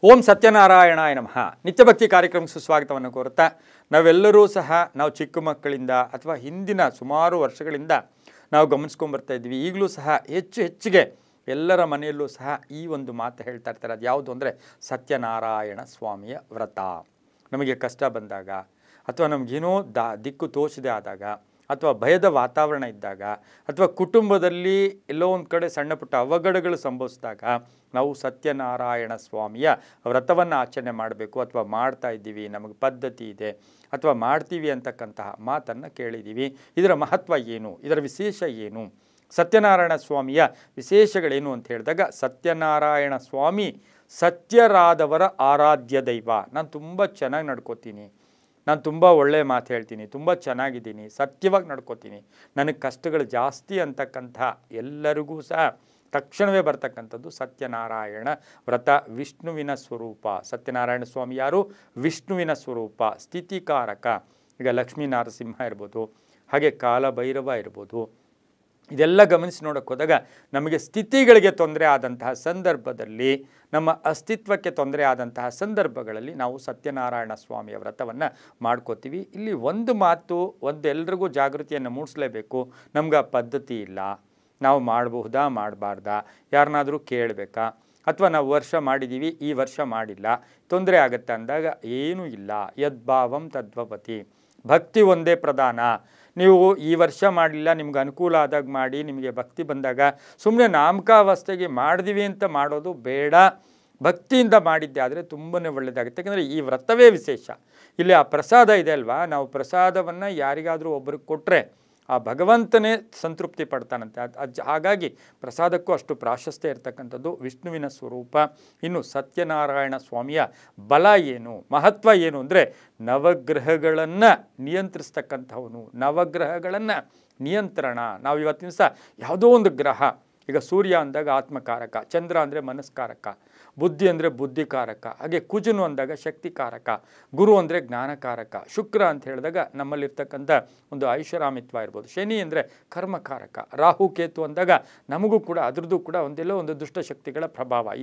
ಓಂ ಸತ್ಯನಾರಾಯಣಾಯ ನಮಃ. ನಿತ್ಯಭಕ್ತಿ ಕಾರ್ಯಕ್ರಮಕ್ಕೆ ಸುಸ್ವಾಗತವನ್ನು ಕೋರುತ್ತಾ ನಾವೆಲ್ಲರೂ ಸಹ ನಾವು ಚಿಕ್ಕ ಮಕ್ಕಳಿಂದ ಅಥವಾ ಹಿಂದಿನ ಸುಮಾರು ವರ್ಷಗಳಿಂದ ನಾವು ಗಮನಿಸ್ಕೊಂಡ್ಬರ್ತಾ ಇದ್ವಿ. ಈಗಲೂ ಸಹ ಹೆಚ್ಚಿಗೆ ಎಲ್ಲರ ಮನೆಯಲ್ಲೂ ಸಹ ಈ ಒಂದು ಮಾತು ಹೇಳ್ತಾ ಇರ್ತಾರೆ. ಅದು ಯಾವುದು ಅಂದರೆ ಸತ್ಯನಾರಾಯಣ ಸ್ವಾಮಿಯ ವ್ರತ. ನಮಗೆ ಕಷ್ಟ ಬಂದಾಗ ಅಥವಾ ನಮಗೇನೋ ದಿಕ್ಕು ತೋಚದೆ ಆದಾಗ ಅಥವಾ ಭಯದ ವಾತಾವರಣ ಇದ್ದಾಗ ಅಥವಾ ಕುಟುಂಬದಲ್ಲಿ ಎಲ್ಲೋ ಒಂದು ಕಡೆ ಸಣ್ಣ ಪುಟ್ಟ ಅವಘಡಗಳು ಸಂಭವಿಸಿದಾಗ ನಾವು ಸತ್ಯನಾರಾಯಣ ಸ್ವಾಮಿಯ ವ್ರತವನ್ನು ಆಚರಣೆ ಮಾಡಬೇಕು ಅಥವಾ ಮಾಡ್ತಾ ಇದ್ದೀವಿ, ನಮಗೆ ಪದ್ಧತಿ ಇದೆ ಅಥವಾ ಮಾಡ್ತೀವಿ ಅಂತಕ್ಕಂತಹ ಮಾತನ್ನು ಕೇಳಿದ್ದೀವಿ. ಇದರ ಮಹತ್ವ ಏನು, ಇದರ ವಿಶೇಷ ಏನು, ಸತ್ಯನಾರಾಯಣ ಸ್ವಾಮಿಯ ವಿಶೇಷಗಳೇನು ಅಂತ ಹೇಳಿದಾಗ, ಸತ್ಯನಾರಾಯಣ ಸ್ವಾಮಿ ಸತ್ಯರಾದವರ ಆರಾಧ್ಯ ದೈವ. ನಾನು ತುಂಬ ಚೆನ್ನಾಗಿ ನಡ್ಕೋತೀನಿ, ನಾನು ತುಂಬ ಒಳ್ಳೆಯ ಮಾತು ಹೇಳ್ತೀನಿ, ತುಂಬ ಚೆನ್ನಾಗಿದ್ದೀನಿ, ಸತ್ಯವಾಗಿ ನಡ್ಕೋತೀನಿ, ನನಗೆ ಕಷ್ಟಗಳು ಜಾಸ್ತಿ ಅಂತಕ್ಕಂಥ ಎಲ್ಲರಿಗೂ ಸಹ ತಕ್ಷಣವೇ ಬರ್ತಕ್ಕಂಥದ್ದು ಸತ್ಯನಾರಾಯಣ ವ್ರತ. ವಿಷ್ಣುವಿನ ಸ್ವರೂಪ ಸತ್ಯನಾರಾಯಣ ಸ್ವಾಮಿ ಯಾರು? ವಿಷ್ಣುವಿನ ಸ್ವರೂಪ, ಸ್ಥಿತಿಕಾರಕ. ಈಗ ಲಕ್ಷ್ಮೀ ನರಸಿಂಹ ಇರ್ಬೋದು, ಹಾಗೆ ಕಾಲಭೈರವ ಇರ್ಬೋದು. ಇದೆಲ್ಲ ಗಮನಿಸಿ ನೋಡೋಕ್ಕೆ ಹೋದಾಗ ನಮಗೆ ಸ್ಥಿತಿಗಳಿಗೆ ತೊಂದರೆ ಆದಂತಹ ಸಂದರ್ಭದಲ್ಲಿ, ನಮ್ಮ ಅಸ್ತಿತ್ವಕ್ಕೆ ತೊಂದರೆ ಆದಂತಹ ಸಂದರ್ಭಗಳಲ್ಲಿ ನಾವು ಸತ್ಯನಾರಾಯಣ ಸ್ವಾಮಿಯ ವ್ರತವನ್ನು ಮಾಡ್ಕೋತೀವಿ. ಇಲ್ಲಿ ಒಂದು ಮಾತು, ಎಲ್ರಿಗೂ ಜಾಗೃತಿಯನ್ನು ಮೂಡಿಸಲೇಬೇಕು. ನಮ್ಗೆ ಆ ಪದ್ಧತಿ ಇಲ್ಲ, ನಾವು ಮಾಡಬಹುದಾ ಮಾಡಬಾರ್ದಾ, ಯಾರನ್ನಾದರೂ ಕೇಳಬೇಕಾ, ಅಥವಾ ನಾವು ವರ್ಷ ಮಾಡಿದ್ದೀವಿ ಈ ವರ್ಷ ಮಾಡಿಲ್ಲ ತೊಂದರೆ ಆಗುತ್ತೆ ಅಂದಾಗ ಏನೂ ಇಲ್ಲ. ಯದ್ಭಾವಂ ತದ್ಭವತಿ. ಭಕ್ತಿ ಒಂದೇ ಪ್ರಧಾನ. ನೀವು ಈ ವರ್ಷ ಮಾಡಲಿಲ್ಲ, ನಿಮ್ಗೆ ಅನುಕೂಲ ಆದಾಗ ಮಾಡಿ, ನಿಮಗೆ ಭಕ್ತಿ ಬಂದಾಗ ಸುಮ್ಮನೆ ನಾಮಕಾವಸ್ಥೆಗೆ ಮಾಡಿದೀವಿ ಅಂತ ಮಾಡೋದು ಬೇಡ. ಭಕ್ತಿಯಿಂದ ಮಾಡಿದ್ದೆ ಆದರೆ ತುಂಬಾ ಒಳ್ಳೆಯದಾಗುತ್ತೆ. ಯಾಕೆಂದರೆ ಈ ವ್ರತವೇ ವಿಶೇಷ. ಇಲ್ಲಿ ಆ ಪ್ರಸಾದ ಇದೆ ಅಲ್ವಾ, ನಾವು ಪ್ರಸಾದವನ್ನು ಯಾರಿಗಾದರೂ ಒಬ್ಬರಿಗೆ ಕೊಟ್ಟರೆ ಆ ಭಗವಂತನೇ ಸಂತೃಪ್ತಿ ಪಡ್ತಾನಂತೆ. ಹಾಗಾಗಿ ಪ್ರಸಾದಕ್ಕೂ ಅಷ್ಟು ಪ್ರಾಶಸ್ತ್ಯ ಇರತಕ್ಕಂಥದ್ದು ವಿಷ್ಣುವಿನ ಸ್ವರೂಪ. ಇನ್ನು ಸತ್ಯನಾರಾಯಣ ಸ್ವಾಮಿಯ ಬಲ ಏನು, ಮಹತ್ವ ಏನು ಅಂದರೆ, ನವಗ್ರಹಗಳನ್ನು ನಿಯಂತ್ರಿಸ್ತಕ್ಕಂಥವನು, ನವಗ್ರಹಗಳನ್ನು ನಿಯಂತ್ರಣ. ನಾವು ಇವತ್ತಿನ ದಿವಸ ಯಾವುದೋ ಒಂದು ಗ್ರಹ, ಈಗ ಸೂರ್ಯ ಅಂದಾಗ ಆತ್ಮಕಾರಕ, ಚಂದ್ರ ಅಂದರೆ ಮನಸ್ಕಾರಕ, ಬುದ್ಧಿ ಅಂದರೆ ಬುದ್ಧಿಕಾರಕ, ಹಾಗೆ ಕುಜನು ಅಂದಾಗ ಶಕ್ತಿಕಾರಕ, ಗುರು ಅಂದರೆ ಜ್ಞಾನಕಾರಕ, ಶುಕ್ರ ಅಂತ ಹೇಳಿದಾಗ ನಮ್ಮಲ್ಲಿರ್ತಕ್ಕಂಥ ಒಂದು ಐಷಾರಾಮಿತ್ವ ಇರ್ಬೋದು, ಶನಿ ಅಂದರೆ ಕರ್ಮಕಾರಕ, ರಾಹು ಕೇತು ಅಂದಾಗ ನಮಗೂ ಕೂಡ ಅದರದ್ದು ಕೂಡ ಒಂದೆಲ್ಲೋ ಒಂದು ದುಷ್ಟಶಕ್ತಿಗಳ ಪ್ರಭಾವ.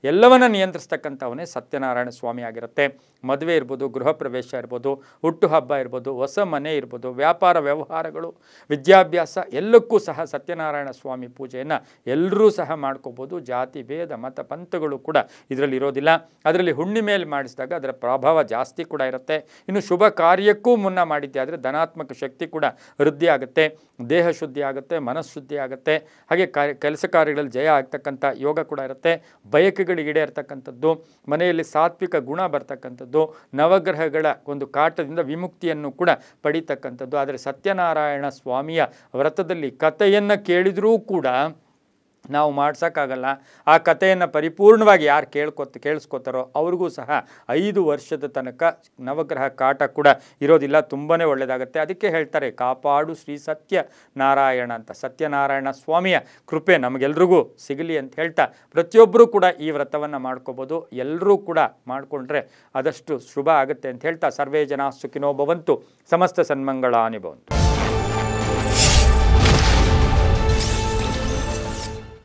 ಎಲ್ಲವನ್ನ ನಿಯಂತ್ರಿಸ್ತಕ್ಕಂಥವನೇ ಸತ್ಯನಾರಾಯಣ ಸ್ವಾಮಿ ಆಗಿರುತ್ತೆ. ಮದುವೆ ಇರ್ಬೋದು, ಗೃಹ ಪ್ರವೇಶ ಇರ್ಬೋದು, ಹುಟ್ಟುಹಬ್ಬ ಇರ್ಬೋದು, ಹೊಸ ಮನೆ ಇರ್ಬೋದು, ವ್ಯಾಪಾರ ವ್ಯವಹಾರಗಳು, ವಿದ್ಯಾಭ್ಯಾಸ, ಎಲ್ಲಕ್ಕೂ ಸಹ ಸತ್ಯನಾರಾಯಣ ಸ್ವಾಮಿ ಪೂಜೆಯನ್ನು ಎಲ್ಲರೂ ಸಹ ಮಾಡ್ಕೋಬೋದು. ಜಾತಿ ಭೇದ ಮತ ಪಂಥಗಳು ಕೂಡ ಇದರಲ್ಲಿ ಇರೋದಿಲ್ಲ. ಅದರಲ್ಲಿ ಹುಣ್ಣಿಮೆಯಲ್ಲಿ ಮಾಡಿಸಿದಾಗ ಅದರ ಪ್ರಭಾವ ಜಾಸ್ತಿ ಕೂಡ ಇರುತ್ತೆ. ಇನ್ನು ಶುಭ ಕಾರ್ಯಕ್ಕೂ ಮುನ್ನ ಮಾಡಿದ್ದೆ ಆದರೆ ಧನಾತ್ಮಕ ಶಕ್ತಿ ಕೂಡ ವೃದ್ಧಿ ಆಗುತ್ತೆ, ದೇಹ ಶುದ್ಧಿ ಆಗುತ್ತೆ, ಮನಃಶುದ್ಧಿ ಆಗುತ್ತೆ, ಹಾಗೆ ಕೆಲಸ ಕಾರ್ಯಗಳಲ್ಲಿ ಜಯ ಆಗ್ತಕ್ಕಂಥ ಯೋಗ ಕೂಡ ಇರುತ್ತೆ. ಬಯಕೆಗಳಿಗೆ ಈಡೇರ್ತಕ್ಕಂಥದ್ದು, ಮನೆಯಲ್ಲಿ ಸಾತ್ವಿಕ ಗುಣ ಬರ್ತಕ್ಕಂಥದ್ದು, ನವಗ್ರಹಗಳ ಒಂದು ಕಾಟದಿಂದ ವಿಮುಕ್ತಿಯನ್ನು ಕೂಡ ಪಡೀತಕ್ಕಂಥದ್ದು. ಆದರೆ ಸತ್ಯನಾರಾಯಣ ಸ್ವಾಮಿಯ ವ್ರತದಲ್ಲಿ ಕಥೆಯನ್ನು ಕೇಳಿದರೂ ಕೂಡ ನಾವು ಮಾಡ್ಸೋಕ್ಕಾಗಲ್ಲ. ಆ ಕಥೆಯನ್ನು ಪರಿಪೂರ್ಣವಾಗಿ ಯಾರು ಕೇಳಿಸ್ಕೋತಾರೋ ಅವ್ರಿಗೂ ಸಹ 5 ವರ್ಷದ ತನಕ ನವಗ್ರಹ ಕಾಟ ಕೂಡ ಇರೋದಿಲ್ಲ. ತುಂಬಾ ಒಳ್ಳೆಯದಾಗುತ್ತೆ. ಅದಕ್ಕೆ ಹೇಳ್ತಾರೆ, ಕಾಪಾಡು ಶ್ರೀ ಸತ್ಯನಾರಾಯಣ ಅಂತ. ಸತ್ಯನಾರಾಯಣ ಸ್ವಾಮಿಯ ಕೃಪೆ ನಮಗೆಲ್ರಿಗೂ ಸಿಗಲಿ ಅಂತ ಹೇಳ್ತಾ, ಪ್ರತಿಯೊಬ್ಬರೂ ಕೂಡ ಈ ವ್ರತವನ್ನು ಮಾಡ್ಕೋಬೋದು. ಎಲ್ಲರೂ ಕೂಡ ಮಾಡಿಕೊಂಡ್ರೆ ಆದಷ್ಟು ಶುಭ ಆಗುತ್ತೆ ಅಂತ ಹೇಳ್ತಾ, ಸರ್ವೇ ಜನ ಸುಖಿನೋ ಭವಂತು, ಸಮಸ್ತ ಸನ್ಮಂಗಳಾನಿ ಭವಂತು.